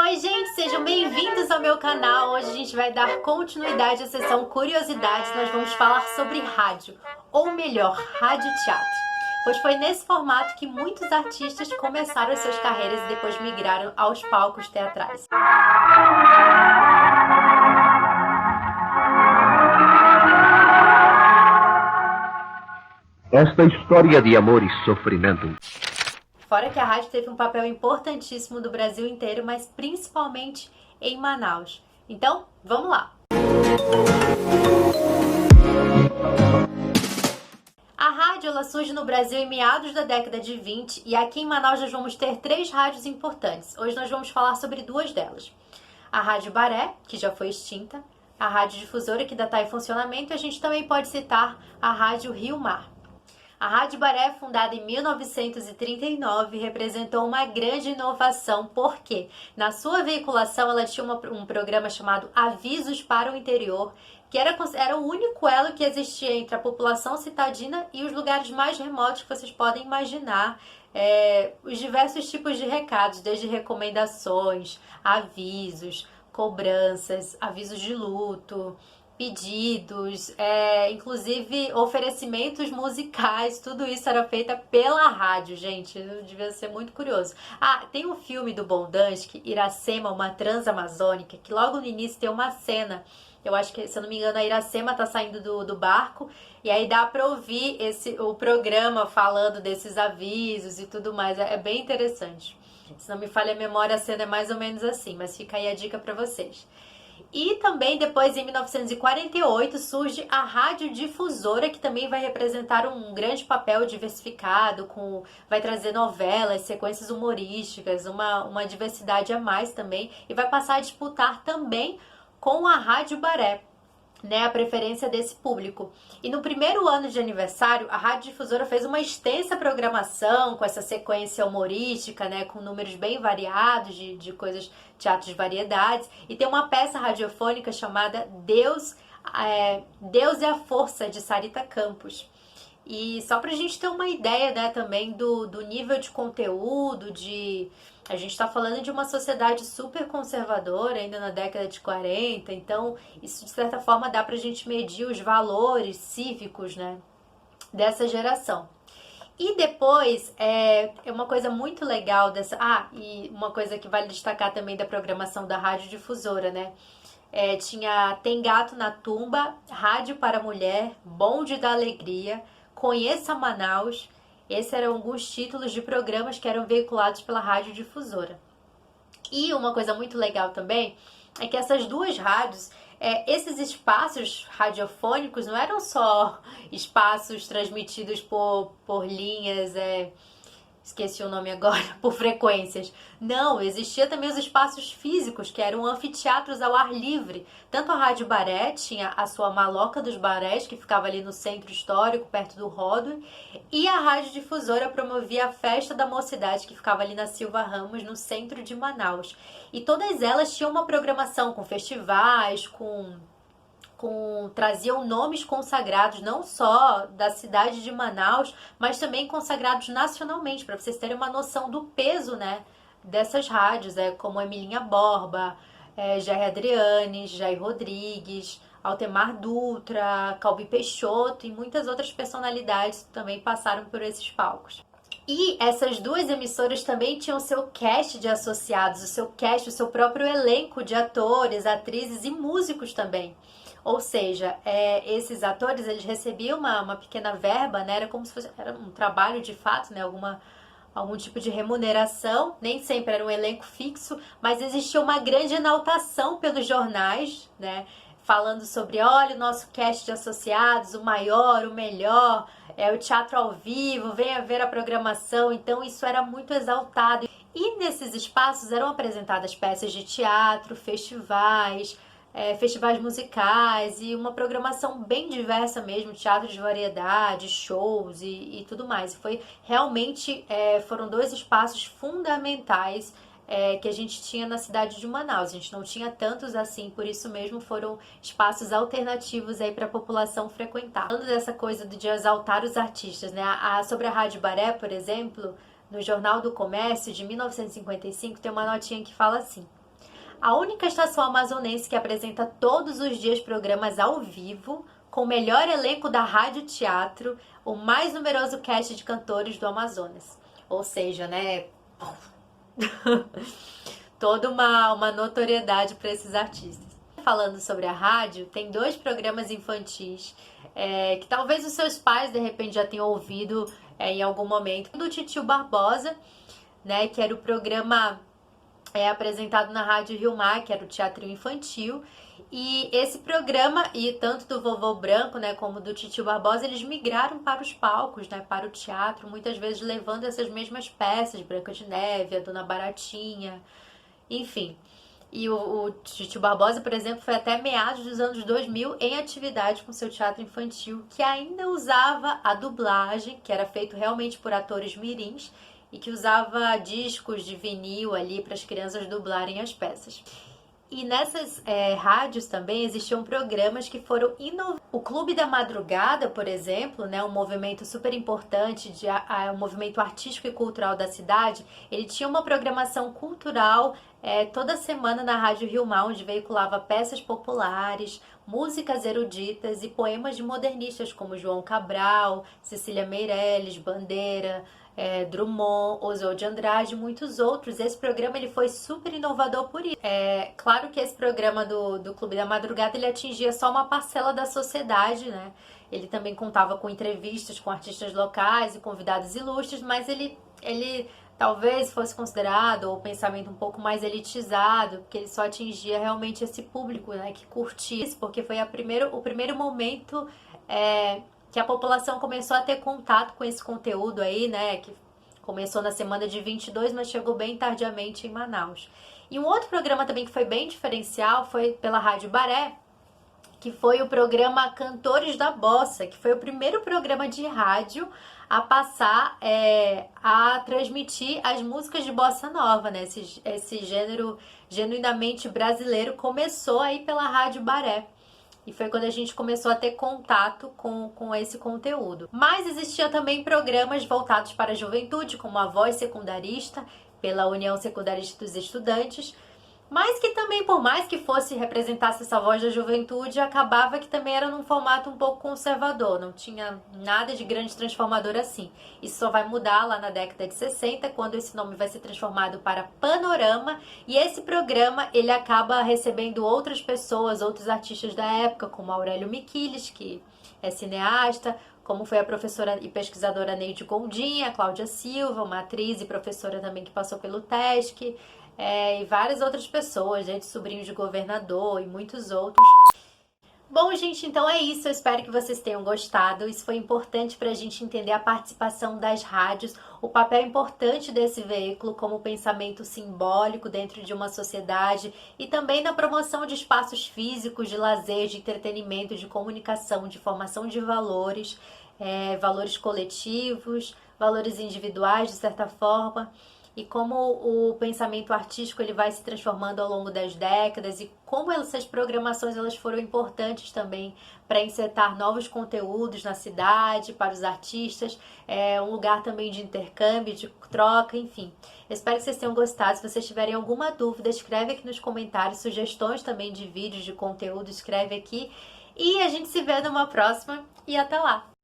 Oi gente, sejam bem-vindos ao meu canal. Hoje a gente vai dar continuidade à sessão Curiosidades. Nós vamos falar sobre rádio, ou melhor, radioteatro. Pois foi nesse formato que muitos artistas começaram as suas carreiras e depois migraram aos palcos teatrais. Esta história de amor e sofrimento. Fora que a rádio teve um papel importantíssimo do Brasil inteiro, mas principalmente em Manaus. Então, vamos lá! A rádio ela surge no Brasil em meados da década de 20 e aqui em Manaus nós vamos ter 3 rádios importantes. Hoje nós vamos falar sobre 2 delas. A Rádio Baré, que já foi extinta, a Rádio Difusora, que ainda está em funcionamento, e a gente também pode citar a Rádio Rio Mar. A Rádio Baré, fundada em 1939, representou uma grande inovação, porque na sua veiculação ela tinha um programa chamado Avisos para o Interior, que era o único elo que existia entre a população citadina e os lugares mais remotos que vocês podem imaginar. Os diversos tipos de recados, desde recomendações, avisos, cobranças, avisos de luto, pedidos, inclusive oferecimentos musicais, tudo isso era feito pela rádio, gente, devia ser muito curioso. Tem um filme do Boldanski, Iracema, uma transamazônica, que logo no início tem uma cena, eu acho que, se eu não me engano, a Iracema tá saindo do barco, e aí dá pra ouvir o programa falando desses avisos e tudo mais, é bem interessante. Se não me falha a memória, a cena é mais ou menos assim, mas fica aí a dica pra vocês. E também depois, em 1948, surge a radiodifusora, que também vai representar um grande papel diversificado, vai trazer novelas, sequências humorísticas, uma diversidade a mais também, e vai passar a disputar também com a Rádio Baré, né, a preferência desse público. E no primeiro ano de aniversário, a Rádio Difusora fez uma extensa programação com essa sequência humorística, né, com números bem variados de coisas, teatro de variedades, e tem uma peça radiofônica chamada Deus é a Força, de Sarita Campos. E só pra gente ter uma ideia, né, também do nível de conteúdo, a gente está falando de uma sociedade super conservadora, ainda na década de 40, então isso de certa forma dá pra gente medir os valores cívicos, né, dessa geração. E depois, uma coisa muito legal e uma coisa que vale destacar também da programação da Rádio Difusora, né, tinha Tem Gato na Tumba, Rádio para Mulher, Bonde da Alegria, Conheça Manaus. Esses eram alguns títulos de programas que eram veiculados pela Rádio Difusora. E uma coisa muito legal também é que essas 2 rádios, esses espaços radiofônicos não eram só espaços transmitidos por linhas, esqueci o nome agora, por frequências. Não, existia também os espaços físicos, que eram anfiteatros ao ar livre. Tanto a Rádio Baré tinha a sua Maloca dos Barés, que ficava ali no centro histórico, perto do Ródão, e a Rádio Difusora promovia a Festa da Mocidade, que ficava ali na Silva Ramos, no centro de Manaus. E todas elas tinham uma programação com festivais, traziam nomes consagrados, não só da cidade de Manaus, mas também consagrados nacionalmente, para vocês terem uma noção do peso, né, dessas rádios, como Emilinha Borba, Jair Adriane, Jair Rodrigues, Altemar Dutra, Calbi Peixoto e muitas outras personalidades também passaram por esses palcos. E essas 2 emissoras também tinham seu cast de associados, o seu próprio elenco de atores, atrizes e músicos também. Ou seja, esses atores, eles recebiam uma pequena verba, né? Era como se fosse um trabalho de fato, né? Algum tipo de remuneração. Nem sempre era um elenco fixo, mas existia uma grande enaltação pelos jornais, né? Falando sobre, olha, o nosso cast de associados, o maior, o melhor, o teatro ao vivo, venha ver a programação. Então isso era muito exaltado. E nesses espaços eram apresentadas peças de teatro, festivais musicais e uma programação bem diversa mesmo, teatro de variedade, shows e tudo mais. Foram 2 espaços fundamentais que a gente tinha na cidade de Manaus. A gente não tinha tantos assim, por isso mesmo foram espaços alternativos aí para a população frequentar. Falando dessa coisa de exaltar os artistas, né? Sobre a Rádio Baré, por exemplo, no Jornal do Comércio de 1955 tem uma notinha que fala assim: A única estação amazonense que apresenta todos os dias programas ao vivo, com o melhor elenco da rádio teatro, o mais numeroso cast de cantores do Amazonas. Ou seja, né? Toda uma notoriedade para esses artistas. Falando sobre a rádio, tem 2 programas infantis que talvez os seus pais de repente já tenham ouvido em algum momento. Do Titio Barbosa, né, que era o programa apresentado na Rádio Rio Mar, que era o teatro infantil. E esse programa, e tanto do Vovô Branco, né, como do Titio Barbosa, eles migraram para os palcos, né, para o teatro, muitas vezes levando essas mesmas peças, Branca de Neve, a Dona Baratinha, enfim. E o Titio Barbosa, por exemplo, foi até meados dos anos 2000 em atividade com seu teatro infantil, que ainda usava a dublagem, que era feito realmente por atores mirins, e que usava discos de vinil ali para as crianças dublarem as peças. E nessas rádios também existiam programas que foram inovados. O Clube da Madrugada, por exemplo, né, um movimento super importante, um movimento artístico e cultural da cidade, ele tinha uma programação cultural toda semana na Rádio Rio Mar, onde veiculava peças populares, músicas eruditas e poemas de modernistas como João Cabral, Cecília Meirelles, Bandeira, Drummond, Oswald de Andrade e muitos outros. Esse programa ele foi super inovador por isso. Claro que esse programa do Clube da Madrugada ele atingia só uma parcela da sociedade, né? Ele também contava com entrevistas com artistas locais e convidados ilustres, mas ele talvez fosse considerado o pensamento um pouco mais elitizado, porque ele só atingia realmente esse público, né, que curtia isso, porque foi o primeiro momento que a população começou a ter contato com esse conteúdo aí, né, que começou na semana de 22, mas chegou bem tardiamente em Manaus. E um outro programa também que foi bem diferencial foi pela Rádio Baré, que foi o programa Cantores da Bossa, que foi o primeiro programa de rádio a passar a transmitir as músicas de bossa nova, né? Esse gênero genuinamente brasileiro começou aí pela Rádio Baré. E foi quando a gente começou a ter contato com esse conteúdo. Mas existiam também programas voltados para a juventude, como a Voz Secundarista, pela União Secundarista dos Estudantes, mas que também, por mais que representasse essa voz da juventude, acabava que também era num formato um pouco conservador, não tinha nada de grande transformador assim. Isso só vai mudar lá na década de 60, quando esse nome vai ser transformado para Panorama, e esse programa ele acaba recebendo outras pessoas, outros artistas da época, como Aurélio Miquiles, que é cineasta, como foi a professora e pesquisadora Neide Goldin, a Cláudia Silva, uma atriz e professora também que passou pelo TESC, e várias outras pessoas, gente, sobrinho de governador e muitos outros. Bom, gente, então é isso. Eu espero que vocês tenham gostado. Isso foi importante para a gente entender a participação das rádios, o papel importante desse veículo como pensamento simbólico dentro de uma sociedade e também na promoção de espaços físicos, de lazer, de entretenimento, de comunicação, de formação de valores, valores coletivos, valores individuais, de certa forma. E como o pensamento artístico ele vai se transformando ao longo das décadas e como essas programações elas foram importantes também para insetar novos conteúdos na cidade, para os artistas, um lugar também de intercâmbio, de troca, enfim. Eu espero que vocês tenham gostado. Se vocês tiverem alguma dúvida, escreve aqui nos comentários, sugestões também de vídeos, de conteúdo, escreve aqui. E a gente se vê numa próxima e até lá!